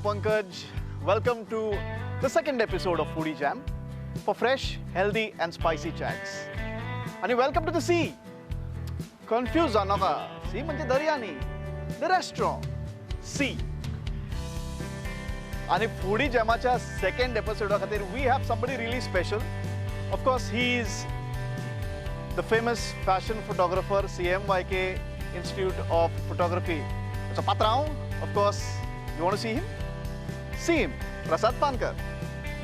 Pankaj. Welcome to the second episode of Foodie Jam for fresh, healthy and spicy chats. And welcome to the sea. Confused जाऊ नका. Sea म्हणजे दर्या नाही. The restaurant. Sea. आणि Foodie Jamच्या second episode खातीर we have somebody really special. Of course, he is the famous fashion photographer, CMYK Institute of Photography. So Patrao, of course, you want to see him? See him, Prasad Pankar.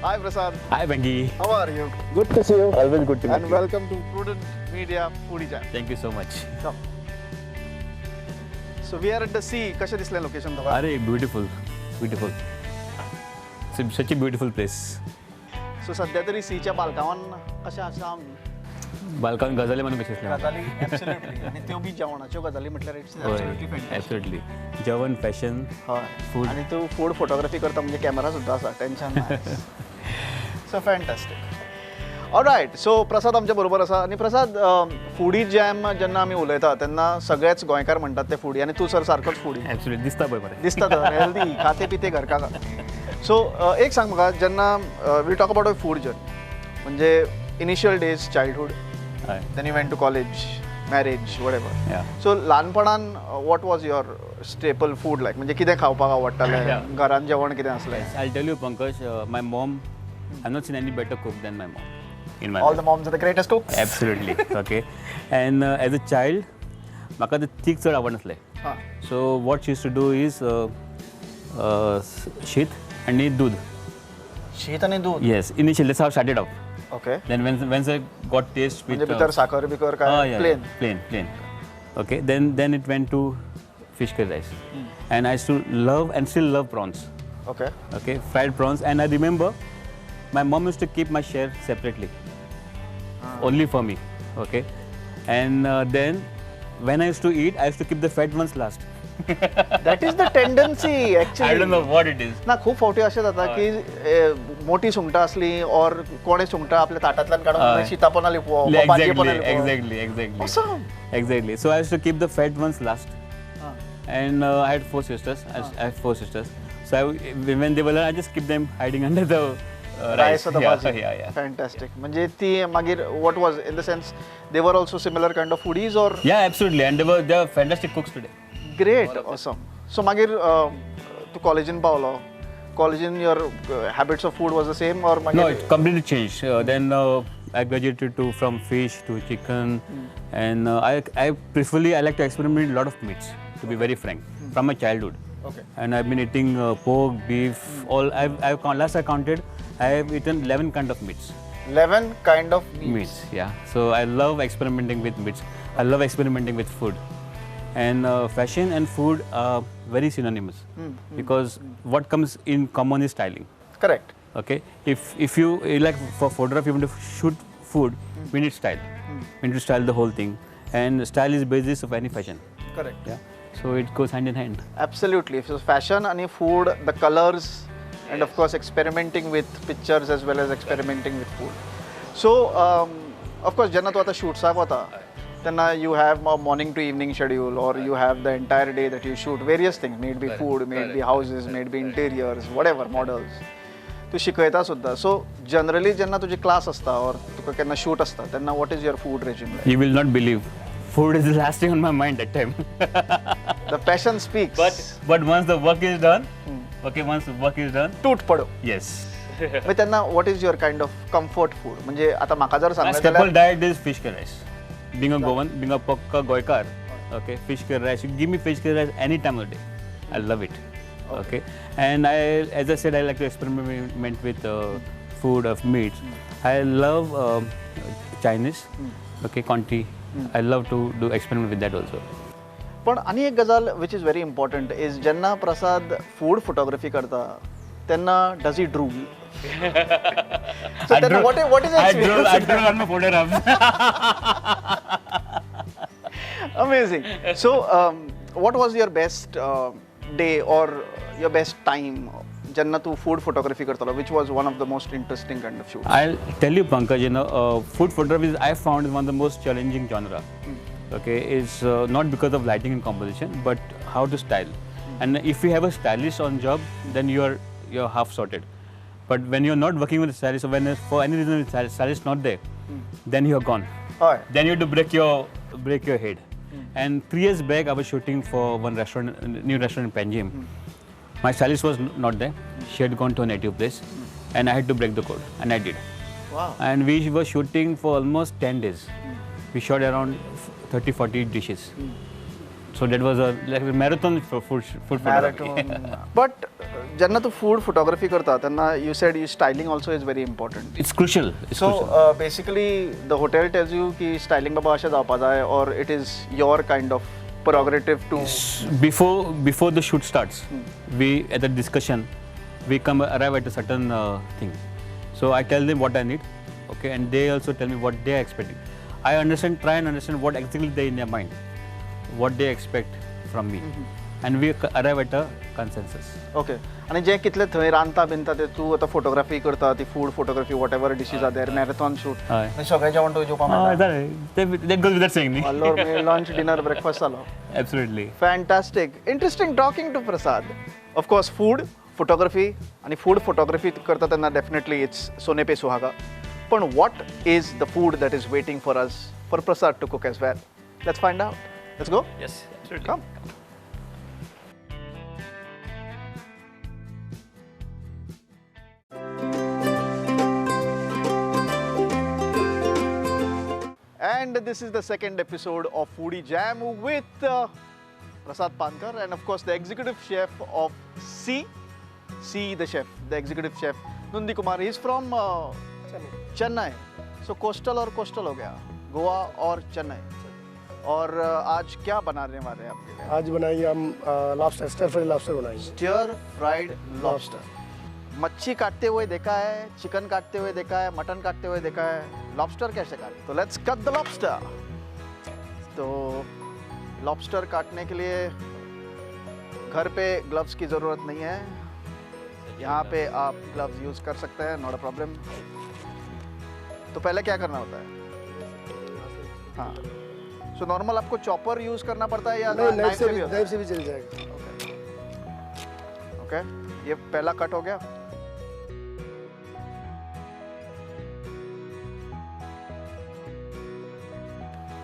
Hi Prasad. Hi Bengi. How are you? Good to see you. Always good to meet And you. welcome to Prudent Media Foodie Jam. Thank you so much. Come. So we are at the sea. कशें दिसलें location तुका? Are beautiful, beautiful. Such a beautiful place. So सध्या तरी सीच्या बालकावान कशें आसा आमी? बालकान गजाली म्हणून कशी असल्या गजाली absolutely. आणि त्यो बी जेवणाच्यो गजाली म्हटल्यार इट्स absolutely fantastic. Absolutely. जेवण, फॅशन, हय. Food. आणि तू फूड फोटोग्राफी करता म्हणजे कॅमेरा सुद्दां आसा. टेन्शन ना. सो फॅन्टास्टीक. ऑलरायट. सो प्रसाद आमच्या बरोबर आसा आणि प्रसाद फूडी जॅम जेन्ना आमी उलयता तेन्ना सगळेच गोंयकार म्हणटात ते फूडी आणि तू सर सारकोच फूडी. ॲक्च्युली दिसता पळय बरें. दिसता तर हेल्दी खाते पिते घर का. सो एक सांग म्हाका जेन्ना we talk about a food journey म्हणजे इनिशियल डेज चायल्डहूड हय. Then you went to college marriage whatever. Yeah. So ल्हानपणान what was your staple food like म्हणजे कितें खावपाक आवडटालें Yeah. घरान जेवण कितें आसलें? I'll tell you Pankaj, my mom, I've not seen any better cook than my mom in my All life. the moms are the greatest cooks. Absolutely. Okay. And as a child, म्हाका ते तीख चड आवडनासलें. हां. So what she used to do is शीत आणि दूध. शीत आणि दूध. Yes, initially that's how I started off. Okay. Then once I got taste with म्हणजे भितर साखर बिकर काय plane. plain. Okay, then it went to fish curry rice, and I used to love and still love prawns. Okay. Okay, fried prawns, and I remember my mom used to keep my share separately, only for me. Okay, and then when I used to eat, I used to keep the fat ones last. That is the tendency I actually. don't know what it is. ना खूप फावटी अशें जाता की मोठी सुंगटां असली और कोणे सुंगटां आपल्या ताटांतल्यान काडून शीता पोंदाली Exactly. Exactly. So I used to keep the fat ones last. And I had four sisters. I have four sisters. So when they were little, I just keep them hiding under the rice. Rice of the bhaji. Yeah. Fantastic. म्हणजे ती मागीर what was in the sense they were also similar kind of foodies or Yeah, absolutely. And they were fantastic cooks today. Great awesome. So मागीर तूं कॉलेजीन पावलो. कॉलेजीन your habits of food was the same or No, मागीर it completely changed. Then I graduated from fish to chicken, and I preferably I like to experiment with a lot of meats. To be very frank, from my childhood. Okay. And I've been eating pork, beef, all. Last I counted, I have eaten 11 kind of meats. 11 kind of Meats, yeah. So I love experimenting with meats. I love experimenting with food. And fashion and food are very synonymous because what comes in common is styling. Correct. Okay, if you like for photography, you want to shoot food, we need style. We need to style the whole thing, and style is basis of any fashion. Correct. Yeah, so it goes hand in hand. Absolutely. So fashion and food, the colors, and of course experimenting with pictures as well as experimenting with food. So of course जेन्ना तूं आतां शूट्साक वता तेन्ना you have a morning to evening schedule or you have the entire day that you shoot various things, may it be food, may it be houses, may it be interiors, whatever, models. तूं शिकयता सुद्दां. So generally जेन्ना तुजी class आसता or तुका केन्ना shoot आसता तेन्ना what is your food regime like? You will not believe, food is the last thing on my mind that time. The passion speaks. But once the work is done, once the work is done, टूट पडो. yes. मागीर तेन्ना what is your kind of comfort food? म्हणजे आतां म्हाका जर My सांगलें staple जाल्यार diet is fish curry rice. Being a Goan, being a Pakka Goikar, okay, fish curry rice. You give me fish curry rice any time of the day, I love it. Okay, and as I said, I like to experiment with food of meats. I love Chinese, okay, Conti. I love to do experiment with that also. पण आणि एक गजाल which is very important is जेन्ना प्रसाद food photography करता तेन्ना does he drool? I drool on my photographs. Amazing. So what was your best day or your best time जेन्ना तूं food photography करतालो, which was one of the most interesting kind of shoots? I'll tell you, Pankaj, food photography I found is one of the most challenging genre. Okay, it's not because of lighting and composition, but how to style. And if you have a stylist on job, then you're half sorted. But when you're not working with a stylist, or when for any reason the stylist not there, then you're gone. Alright. Then you have to break your head. And 3 years back, I was shooting for one restaurant, a new restaurant in Panjim. My stylist was not there. She had gone to a native place, and I had to break the code, and I did. Wow. And we were shooting for almost 10 days. We shot around 30-40 dishes. So that was like a marathon for food photography. Marathon. But जेन्ना तू food photography करता तेन्ना you said your styling also is very important. It's crucial. It's So crucial. basically the hotel tells you कि styling बाबा अशें जावपा जाय, or it is your kind of prerogative to. Before the shoot starts, we at the discussion, we arrive at a certain thing. So I tell them what I need, okay, and they also tell me what they are expecting. I try and understand what exactly they in their mind, what they expect from me, and we arrive at a consensus. Okay. आणि जे कितले थंय रांदता बिनता ते तू आतां photography करता, ती food photography whatever dishes are there, marathon shoot, हय. सगळें जेवण तुवें जेवपा मेळटा. That goes without saying. Allor lunch, dinner, breakfast जालो. Absolutely. Fantastic. Interesting talking to Prasad. Of course, food, photography, आणि food photography करता तेन्ना definitely it's सोने पे सुहागा. पण what is the food that is waiting for us, for Prasad to cook as well? Let's find out. Let's go. Yes, absolutely. Come. And this is the second episode of Foodie Jam with Prasad Pankar and of course the executive chef of C the chef, the executive chef Nundi Kumar. He's from Chennai. So coastal और coastal हो गया, गोवा और चेन्नई. और आज क्या बनाने वाले हैं आपके लिए? आज बनाएंगे हम लॉबस्टर, स्टर फ्राइड लॉबस्टर बनाएंगे. Stir fried lobster. मच्छी काटते हुए देखा है, चिकन काटते हुए देखा है, मटन काटते हुए देखा है, लॉबस्टर कैसे काटे? तो लेट्स कट द लॉबस्टर. तो लॉबस्टर काटने के लिए घर पे ग्लव्स की ज़रूरत नहीं है. यहाँ पे आप ग्लव्स यूज़ कर सकते हैं, नॉट अ प्रॉब्लम. तो पहले क्या करना होता है? हाँ. सो नॉर्मल आपको चॉपर यूज़ करना पड़ता है या नाइफ से भी होता है? नाइफ से भी चल जाएगा. ओके. ये पहला कट हो गया.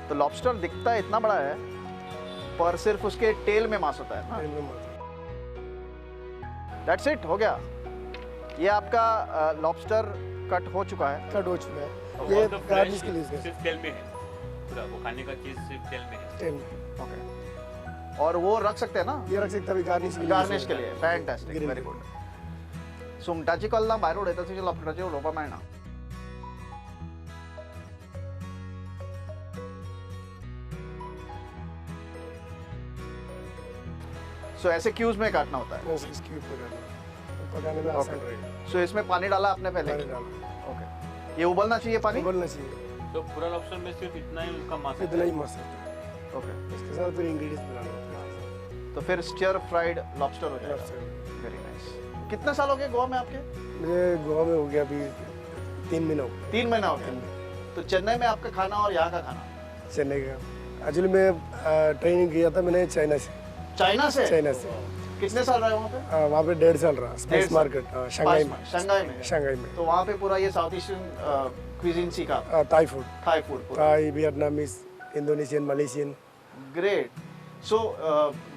तो लॉबस्टर दिखता है इतना बड़ा है, पर सिर्फ उसके टेल में मांस होता है ना. दैट्स इट, हो गया. ये आपका लॉबस्टर कट हो चुका है. कट हो चुका है. ये गार्निश के लिए सिर्फ तेल में है. पूरा वो खाने का चीज सिर्फ तेल में है. तेल में. ओके. और वो रख सकते हैं ना? ये रख सकते हैं गार्निश के लिए. गार्निश के लिए. Fantastic, very good. सुंगटाची कल्ला भायर उडयता तुझे लॉबस्टराचेर उलोवपा मेळना. सो ऐसे क्यूब्स में काटना होता है. इस क्यूब पे डालना, पकाने में आसान रहेगा. सो इसमें पानी डाला आपने पहले? पानी डालना. ओके. ये उबलना चाहिए पानी? उबलना चाहिए. तो पूरा लॉबस्टर में सिर्फ इतना ही उसका मांस है. इतना ही मस्त है. ओके. इसके साथ फिर इंग्रेडिएंट्स बनाना होता है. तो फिर स्टर फ्राइड लॉबस्टर हो जाएगा. Very nice. कितने साल हो गए गोवा में आपके? मुझे गोवा में हो गया अभी 3 महीना हो गया. 3 महीना हो गया. तो चेन्नई में आपका खाना और यहाँ का खाना? चेन्नई का. एक्चुअली मैं ट्रेनिंग किया था मैंने चाइना से. चाइना से? चाइना से. कितने साल रहे वहाँ पे? वहाँ पे 1.5 साल रहा. स्पाइस मार्केट शंघाई में. शंघाई में? शंघाई में. तो वहाँ पे पूरा ये साउथ ईस्टर्न क्विजीन सीखा? Thai food. Thai food. Thai, Vietnamese, Indonesian, Malaysian. Great. So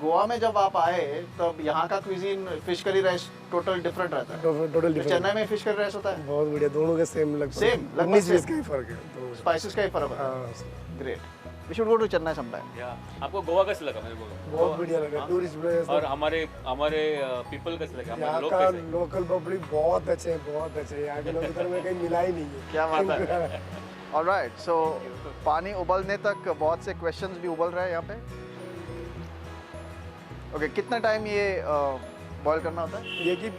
Goa में जब आप आए तब यहाँ का cuisine fish curry rice total different रहता है. Total different. चेन्नई में फिश करी राइस होता है? बहुत बढ़िया. दोनों का सेम लगभग. सेम? 19-20 का ही फर्क है. स्पाइसेस का ही फर्क होता है. Great. We should go to Chennai sometime. या आपको गोवा कैसा लगा? मेरे को बहुत बढ़िया लगा. Tourist place. और हमारे पीपल कैसे लगे? यहाँ हमारे लोग का कैसे? लोकल पब्लिक बहुत अच्छे हैं, बहुत अच्छे हैं. यहाँ के लोग इधर में कहीं मिला ही नहीं है. क्या बात है. ऑलराइट. सो पानी उबलने तक बहुत से क्वेश्चंस भी उबल रहे हैं यहाँ पे. ओके. कितना टाइम ये बॉईल करना होता है? ये कि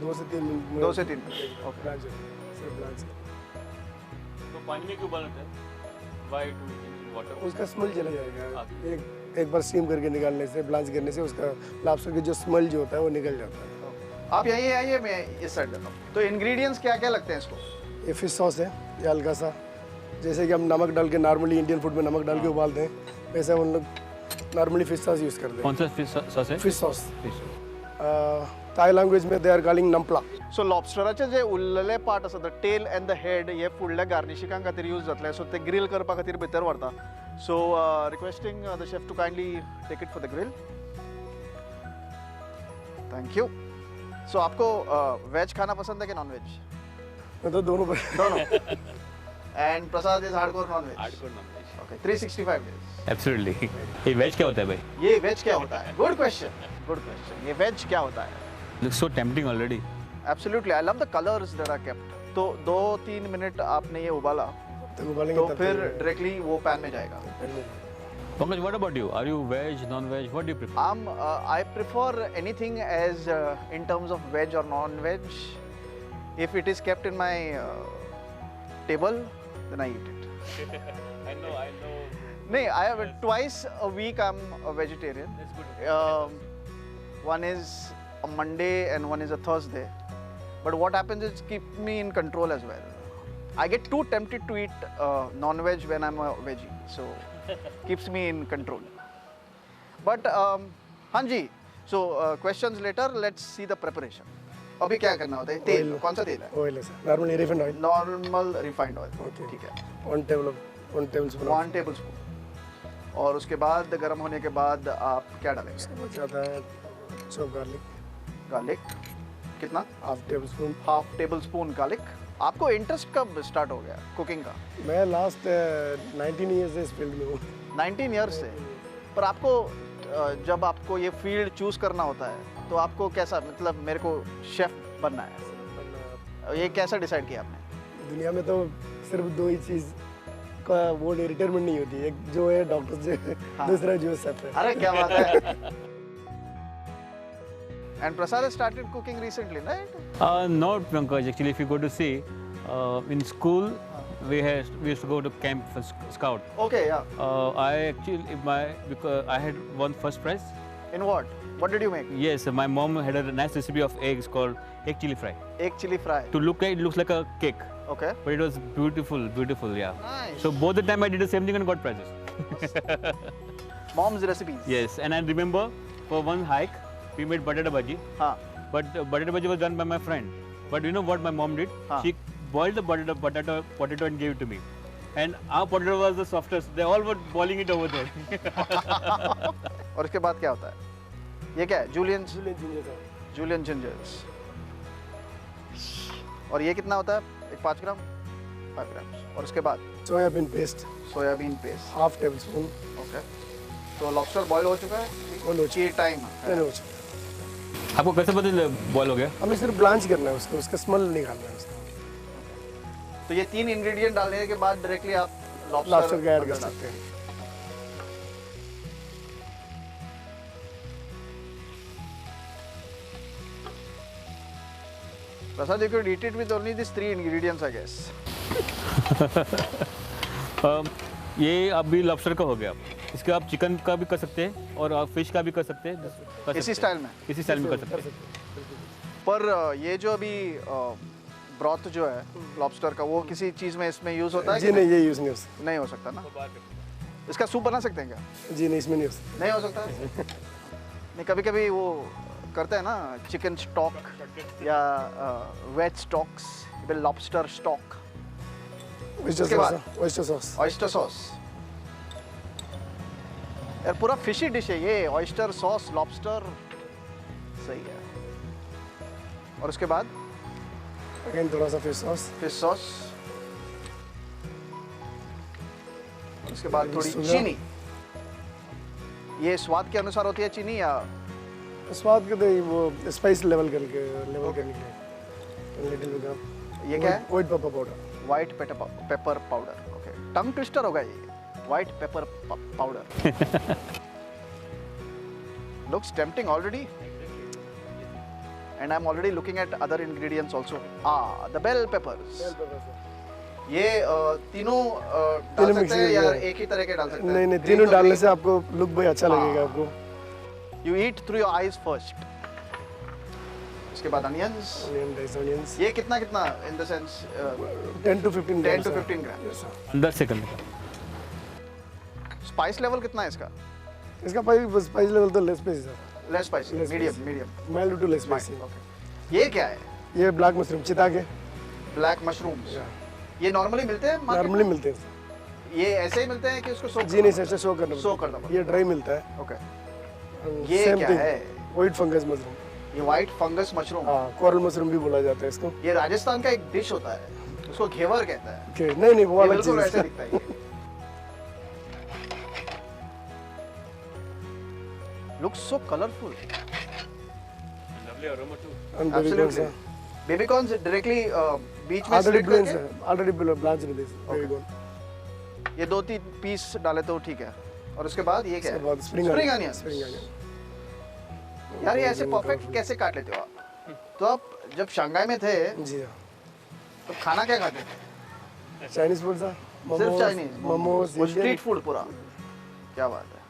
2 से 3 मिनट. 2 से 3 ओके. ब्लांच है. सिर्फ ब्लांच है. तो पानी में क्यों उबालते हैं? Why to in water? उसका स्मेल चला जाएगा. एक बार स्टीम करके निकालने से, ब्लांच करने से उसका लॉबस्टर की जो स्मेल जो होता है वो निकल जाता है. आप यहीं आइए, मैं इस साइड देता हूँ. तो इंग्रेडिएंट्स क्या क्या लगते हैं इसको? ये फिश सॉस है. ये हल्का सा जैसे कि हम नमक डाल के नॉर्मली इंडियन फूड में नमक डाल के उबालते हैं, वैसे हम लोग नॉर्मली फिश सॉस यूज़ करते कौन सा फिश सॉस है? हैं fish sauce Fish. Thai language में दे आर कॉलिंग नंपला सो लॉबस्टराचे जे उरलेले पार्ट आसा the tail and the head हे फुडल्या गार्निशिंगा खातीर यूज जातले सो ते ग्रिल करपा खातीर भितर व्हरता so requesting the chef to kindly take it for the grill thank you so आपको वेज खाना पसंद है कि नॉन वेज मैं तो दोनों दोनों and Prasad is hardcore non veg Hardcore non-veg. Okay 365 days Absolutely. ये वेज क्या होता है भाई? ये वेज क्या होता है गुड क्वेश्चन ये वेज क्या होता है Looks so tempting already. Absolutely I love the colours that are kept तो 2-3 मिनट आपने ये उबाला तो उबालेंगे तो तब फिर डायरेक्टली वो पैन में जाएगा Pankaj, what about you? Are you veg, non-veg? What do you prefer? I prefer anything as in terms of veg or non-veg. If it is kept in my table, then I eat it. I know. No, I have twice a week I'm a vegetarian. That's good. One is a Monday and one is a Thursday. But what happens is keep me in control as well. I get too tempted to eat non-veg when I'm a veggie. So keeps me in control. But हाँ जी. So questions later. Let's see the preparation. अभी क्या करना होता है तेल Oil. कौन सा तेल है ऑयल है sir normally refined oil normal refined oil Okay. ठीक है 1 टेबल स्पून 1 टेबल स्पून और उसके बाद गर्म होने के बाद आप क्या डालेंगे जाता है चॉप गार्लिक गार्लिक कितना half table spoon half table spoon garlic आपको इंटरेस्ट कब स्टार्ट हो गया कुकिंग का मैं लास्ट 19 ईयर्स से इस फील्ड में हूँ 19 ईयर्स से पर आपको जब आपको ये फील्ड चूज करना होता है तो आपको कैसा मतलब मेरे को शेफ बनना है ये कैसा डिसाइड किया आपने दुनिया में तो सिर्फ दो ही चीज़ का वो रिटायरमेंट नहीं होती एक जो है डॉक्टर से हाँ। दूसरा जो शेफ है अरे क्या बात है And Prasad has started cooking recently, right? Not Pankaj. Actually, if you go to see, in school, we used to go to camp for scout. Okay, yeah. Because I had won first prize. In what? What did you make? Yes, my mom had a nice recipe of eggs called egg chili fry. Egg chili fry. To look at it looks like a cake, Okay. but it was beautiful, yeah. Nice. So both the time I did the same thing and got prizes. Mom's recipes. Yes, and I remember for one hike we made batata bhaji, हाँ. but batata bhaji was done by my friend. But you know what my mom did? Huh. She boiled the potato and gave it to me. And our potato was the softest. They all were boiling it over there. और इसके बाद क्या होता है? ये क्या है? Julian gingers. और ये कितना होता है? एक 5 ग्राम? 5 ग्राम. और उसके बाद soybean paste soybean paste. Half table spoon okay. तो लॉबस्टर बॉईल हो चुका है? Boil हो ये टाइम है. आपको कैसे पता बॉयल हो गया? हमें सिर्फ ब्लांच करना है उसका स्मेल निकालना है उसका तो ये 3 इंग्रेडिएंट डालने के बाद डायरेक्टली आप लॉबस्टर का ऐड कर सकते हैं Prasad, you could eat it with only these 3 ingredients, I guess. ये अभी लॉबस्टर का हो गया. इसके आप चिकन का भी कर सकते हैं और आप फिश का भी कर सकते हैं. इसी स्टाइल में. इसी स्टाइल में कर सकते हैं. पर ये जो अभी ब्रॉथ जो है लॉबस्टर का वो किसी चीज़ में इसमें यूज़ होता है जी नहीं ये यूज़ नहीं हो सकता नहीं हो सकता ना इसका सूप बना सकते हैं क्या जी नहीं इसमें नहीं हो सकता नहीं हो सकता नहीं कभी कभी वो करते हैं ना चिकन स्टॉक या वेज स्टॉक्स लॉबस्टर स्टॉक उसके बाद ऑयस्टर सॉस ऑयस्टर सॉस यार पूरा फिशी डिश है ये ऑयस्टर सॉस लॉबस्टर सही है और उसके बाद अगेन थोड़ा सा फिश सॉस उसके बाद थोड़ी चीनी ये स्वाद के अनुसार होती है चीनी या स्वाद के लिए वो स्पाइस लेवल करने के लिए लिटिल बिट ऑफ ये क्या है white pepper powder white pepper powder okay tongue twister होगा ये white pepper powder looks tempting already and I'm already looking at other ingredients also the bell peppers ये तीनों डाल सकते हैं या एक ही तरह के डाल सकते हैं नहीं तीनों डालने से आपको लुक भी अच्छा लगेगा आपको you eat through your eyes first उसके बाद onions ये कितना in the sense 10 to 15 gram 10 second का स्पाइस लेवल कितना है इसका इसका स्पाइस लेवल तो less spicy sir, less spicy, Less medium mild to less spicy. ये क्या है? ये ब्लैक मशरूम चिता के ब्लैक मशरूम्स। ये नॉर्मली मिलते हैं market नॉर्मली में? मिलते हैं सर। ये ऐसे ही मिलते हैं कि उसको सोक जी नहीं सर, सो करना Soak करना पड़ता है। ये ड्राई मिलता है। ओके। ये Same क्या thing, है? White fungus mushroom. ये व्हाइट फंगस मशरूम। हाँ, कोरल मशरूम भी बोला जाता है इसको। ये राजस्थान का एक डिश होता है, उसको घेवर कहता है। Okay, नहीं वो ये अलग बिल्कुल चीज ऐसे है। दिखता है ये। Looks so colorful. And baby corns, Absolutely. Baby corns directly बीच में already slit blanched करके है, already blanched in this baby corn। ये 2-3 पीस डाले तो ठीक है। और उसके बाद ये क्या उसके है? बाद स्प्रिंग अनियन। Spring onion. यार ये ऐसे परफेक्ट कैसे काट लेते हो आप? तो आप जब शंघाई में थे जी हाँ, तो खाना क्या खाते थे? चाइनीज फूड था, सिर्फ चाइनीज मोमोज, स्ट्रीट फूड पूरा। क्या बात है।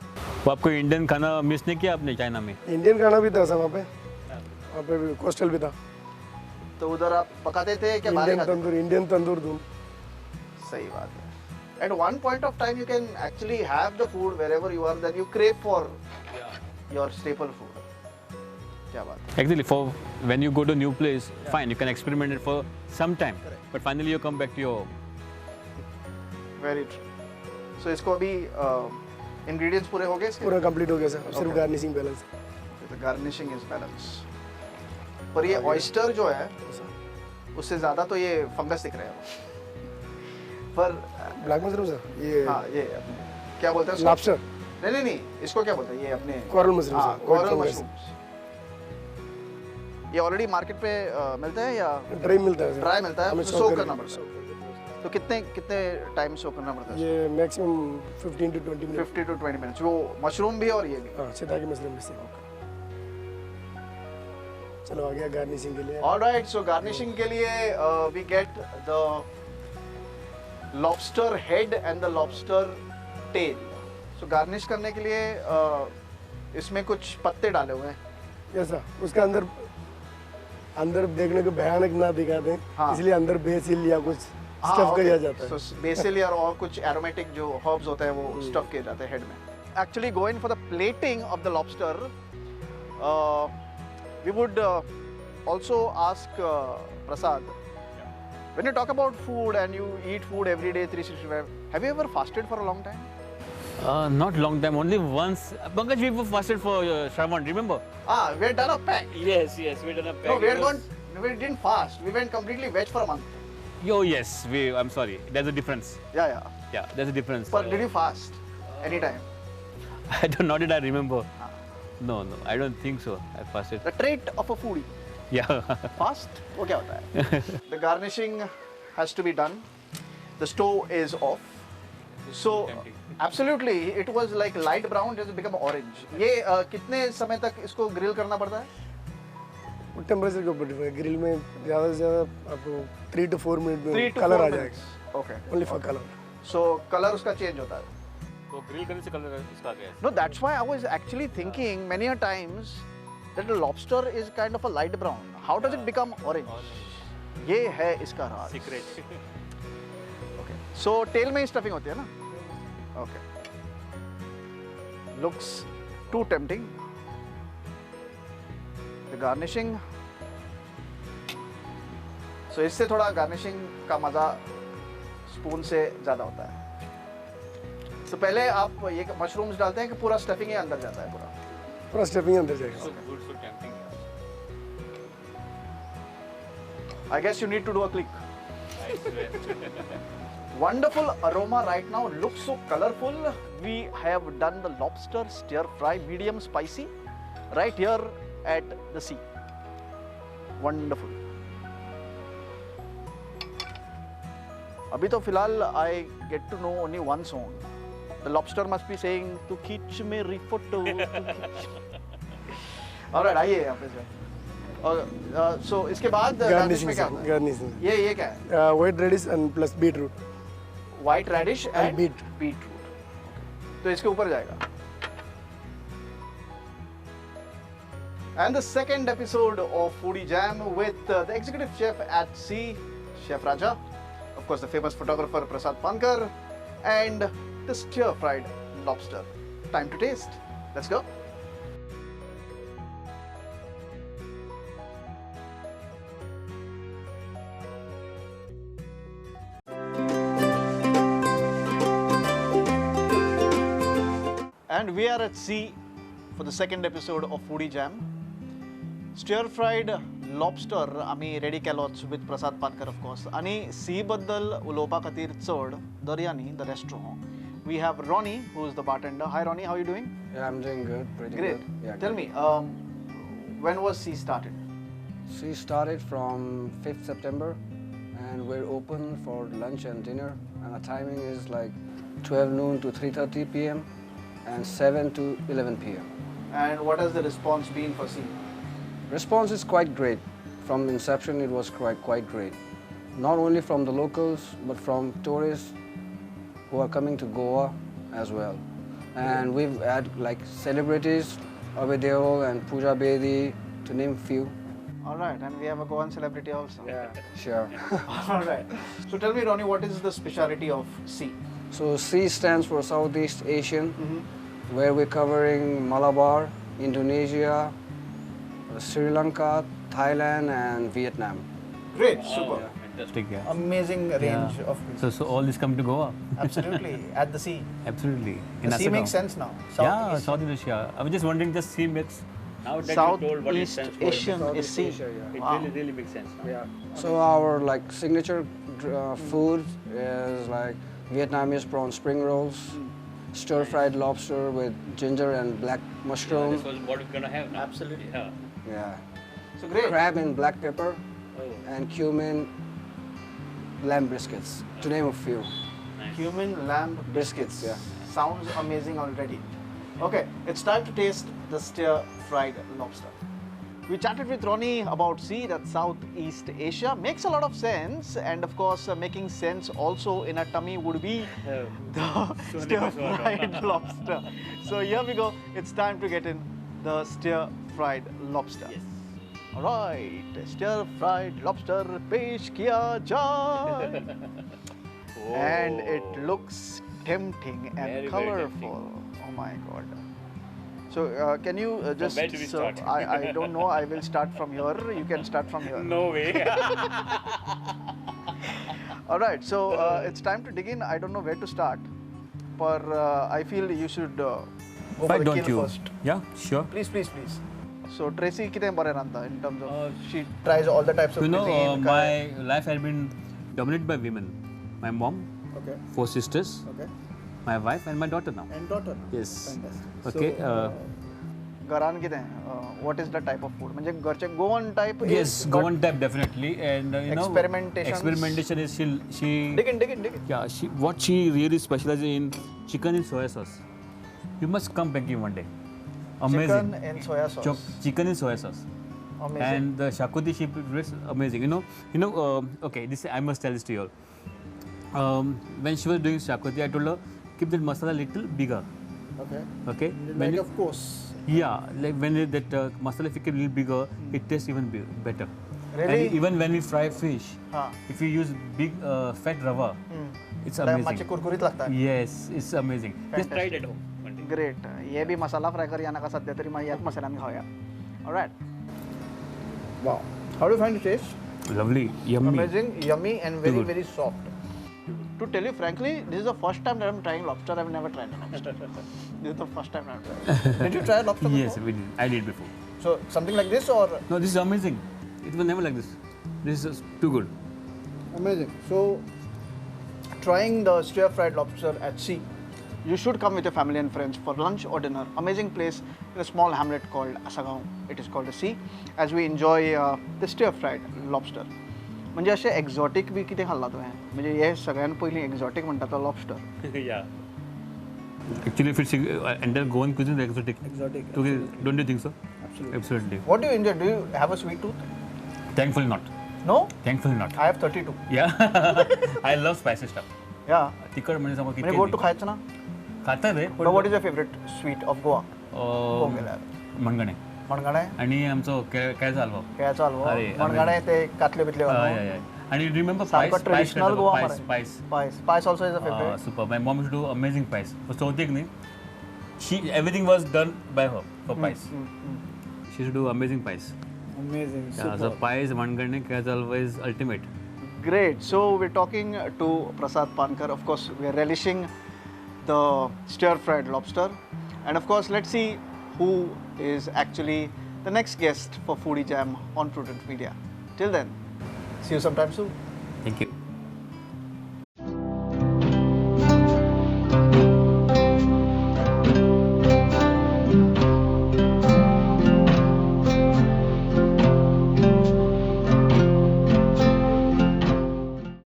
तो आपको इंडियन खाना मिस नहीं किया आपने चाइना में? इंडियन खाना भी था सर वहाँ पे भी कोस्टल भी था। तो उधर आप पकाते थे क्या बाहर खाते थे? इंडियन तंदूर दूध। सही बात है। At one point of time you can actually have the food wherever you are, then you crave for your staple food. क्या बात है। Actually, for when you go to new place, fine, you can experiment it for some time, but finally you come back to your Very true. So इसको अभी ingredients पूरे हो गए इसके? पूरा कंप्लीट हो गया सर, अब सिर्फ Okay. Garnishing balance. The garnishing is balance. पर ये oyster जो है उससे ज़्यादा तो ये फंगस दिख रहे हैं। पर ब्लैक मशरूम सर, ये हाँ ये अपने क्या बोलते हैं उसको? लॉबस्टर, नहीं इसको क्या बोलते हैं? ये अपने कोरल मशरूम हाँ sir, coral white fungus। Mushrooms. ये ऑलरेडी मार्केट पे मिलता है या ड्राई मिलता है सर। ड्राई मिलता है? हमें उसको soak soak करके- करना पड़ता है। soak करके। तो कितने टाइम सोक करना पड़ता है? ये maximum 15 to 20 minute. 50 to 20 minutes. वो मशरूम भी और ये भी। हाँ, चिता की मशरूम भी सेम। चलो आ गया गार्निशिंग के लिए। ऑलराइट, सो गार्निशिंग के लिए we get the lobster head and the lobster tail. So garnish करने के लिए इसमें कुछ पत्ते डाले हुए हैं। ऐसा उसका अंदर देखने को भयानक ना दिखा दें, हाँ। इसलिए अंदर बेसिल या कुछ स्टफ किया जाता है। सो बेसिल या और कुछ एरोमेटिक जो हर्ब्स होते हैं वो स्टफ किए जाते हैं हेड में। Actually going for the plating of the lobster, we would also ask Prasad, when you talk about food and you eat food every day 365, have you ever fasted for a long time? not long time, only once. Pankaj, we were fasted for Shravan, remember? We had done a pack. Yes, we done a No, we didn't fast. We went completely veg for a month. Oh yes, I'm sorry. There's a difference. Yeah. Yeah, there's a difference. But did you fast anytime? I don't know. Did I remember? No, I don't think so. I fasted. The trait of a foodie. Yeah. Fast? वो क्या होता है? The garnishing has to be done. The stove is off. So absolutely, it was like light brown, just become orange. ये कितने समय तक इसको grill करना पड़ता है? टेम्परेचर के ऊपर डिपेंड है। ग्रिल में ज़्यादा से ज़्यादा आपको 3 to 4 मिनट 3 में to कलर 4 आ minutes. जाएगा। Okay. Only for colour. So color उसका change होता है. तो ग्रिल करने से कलर इसका आ गया। No, that's why I was actually thinking many a times that the lobster is kind of a light brown. How does it become orange? ये है इसका राज. Secret. Okay. So tail में ही stuffing होती है ना? Okay. Looks too tempting. The garnishing. So इससे थोड़ा garnishing का मजा स्पून से ज़्यादा होता है. तो पहले आप ये मशरूम्स डालते हैं कि पूरा स्टफिंग ही अंदर जाता है पूरा? पूरा स्टफिंग अंदर जाएगा। Good, so tempting. I guess you need to do a click. Wonderful aroma right now. Looks so colorful. We have done the lobster stir fry, medium spicy, right here at the sea. Wonderful. अभी तो फिलहाल I get to know only one song. The lobster must be saying "तू खींच मेरी photo". Alright, आइए यहाँ पे से। और so इसके बाद garnish में क्या होता है? गार्निशिंग ये क्या है? White radish and plus beetroot. White radish and beetroot. beetroot. तो इसके ऊपर जाएगा. And the second episode of Foodie Jam with the executive chef at sea, Chef Raja, of course the famous photographer Prasad Pankar, and the stir-fried lobster. Time to taste. Let's go. And we are at sea for the second episode of Foodie Jam. Stir-fried lobster आम्ही ready केलोच with Prasad Pankar of course. आणि sea बद्दल उलोवपा खातीर चड दर्यांनी the restaurant. We have Ronnie, who is the bartender. Hi Ronnie, how are you doing? Yeah, I'm doing good, pretty Great. good. Yeah, Tell good. me, when was sea started? So we started from 5th September and we're open for lunch and dinner and the timing is like 12 noon to 3:30 p.m. and 7 to 11 p.m. And what has the response been for sea? Response is quite great. From inception it was quite great. Not only from the locals but from tourists who are coming to Goa as well. And we've had like celebrities, Abhay Deol and Pooja Bedi, to name few. All right, and we have a Goan celebrity also. Sure. All right. So tell me, Ronnie, what is the speciality of sea? So C stands for Southeast Asian, where we're covering Malabar, Indonesia, Sri Lanka, Thailand and Vietnam. Great, super. Fantastic, yeah. Amazing range Yeah. of So all this come to Goa? absolutely at the sea. Absolutely. In The sea Asagam. makes sense now. Yeah, Southeast Asia. I was just wondering, just sea makes. Now that you told what it Southeast stands for, Asian is Southeast sea. Asia, yeah. it Wow. really makes sense. Yeah. So our like signature food is like Vietnamese prawn spring rolls, stir-fried lobster with ginger and black mushroom. This was what we're gonna have. Now. Absolutely. Yeah. Yeah. So great. Crab and black pepper Oh, and cumin lamb briskets, to name a few. nice. Human lamb Biscuits, yeah. sounds amazing already. Okay, it's time to taste the stir-fried lobster. We chatted with Ronnie about sea, that's Southeast Asia. Makes a lot of sense, and of course, making sense also in a tummy would be the stir-fried lobster. So here we go. It's time to get in the stir-fried lobster. Yes. All right, stir-fried lobster pesh kiya jaye. And it looks tempting and Very, very colorful. Oh my god. So can you just where do we serve? start? I don't know. I will start from here. You can start from here. No way. All right. So it's time to dig in. I don't know where to start, but I feel you should go Why for the don't kill you? first. Yeah, sure. Please, please, please. So Tracy, कितने बड़े Randha in terms of Uh, she tries all the types of You know, cuisine. my life has been dominated by women. My mom, Okay. 4 sisters, Okay. my wife, and my daughter now. And daughter. Yes. Fantastic. Okay. घरान कितें? What is the type of food? म्हणजे घरचे Goan type. Yes, is Goan type definitely, and you know, Experimentations. experimentation is she. Dig in, dig in, dig in. Yeah, what she really specializes in chicken in soya sauce. You must come Benki one day. Amazing. Chicken in soya sauce. Chicken in soya sauce. Amazing. And the shakuti she prepares amazing. Okay, this I must tell this to you all. When she was doing shakuti, I told her keep that masala little bigger. Okay. Okay. Like of course. Yeah, like when that masala if you keep a little bigger, it tastes even better. Really? And even when we fry fish, हाँ. if you use big fat rava, it's माचे amazing. कुरकुरीत लागतात. Yes, it's amazing. Just try it at home one day. Great. ये भी मसाला fry करूया नका सध्या तरी मग यात मसाल्यान खाऊया. All right. Wow. How do you find the taste? Lovely, yummy. Amazing, yummy, and very Good. very soft. To tell you frankly, this is the first time that I'm trying lobster. I've never tried lobster. This is the first time I've tried. Did you try lobster before? Yes, we did. I did before. So something like this or No, this is amazing. It was never like this. This is too good. amazing. So trying the stir-fried lobster at sea. You should come with your family and friends for lunch or dinner. Amazing place in a small hamlet called Asagaon. It is called the sea. As we enjoy the stir-fried lobster. म्हणजे असे exotic B कितें खाल्ला तुवें म्हणजे हे सगळ्यान पयलीं exotic म्हणटा तो lobster Yeah. Actually, if it's entire Goan cuisine is exotic. Exotic, Okay, don't you think so? Absolutely. Absolutely. What do you enjoy? Do you have a sweet tooth? Thankfully not. No? Thankfully not. I have 32. Yeah. I love spicy stuff. Yeah. तिखट म्हणजे समोर म्हणजे गोड तू खायचं ना खातात रे But what is your favorite sweet of Goa? पण मणगणे मणगणे आणि आमचं काय झालं केळ्याचो हलवो अरे, मणगणे ते कातले बितले आणि रिमेंबर सारको ट्रेडिशनल गोवा spice पायस पायस also is a favourite super my mom used to do amazing spice so चौथीक न्ही everything was done by her for pies. She used to do amazing pies. Amazing. Yeah, Super. so pies, Vangarnik is always ultimate. Great. So we're talking to Prasad Pankar. Of course, we're relishing the stir-fried lobster. And of course, let's see who is actually the next guest for Foodie Jam on Prudent Media. Till then, see you sometime soon. Thank you.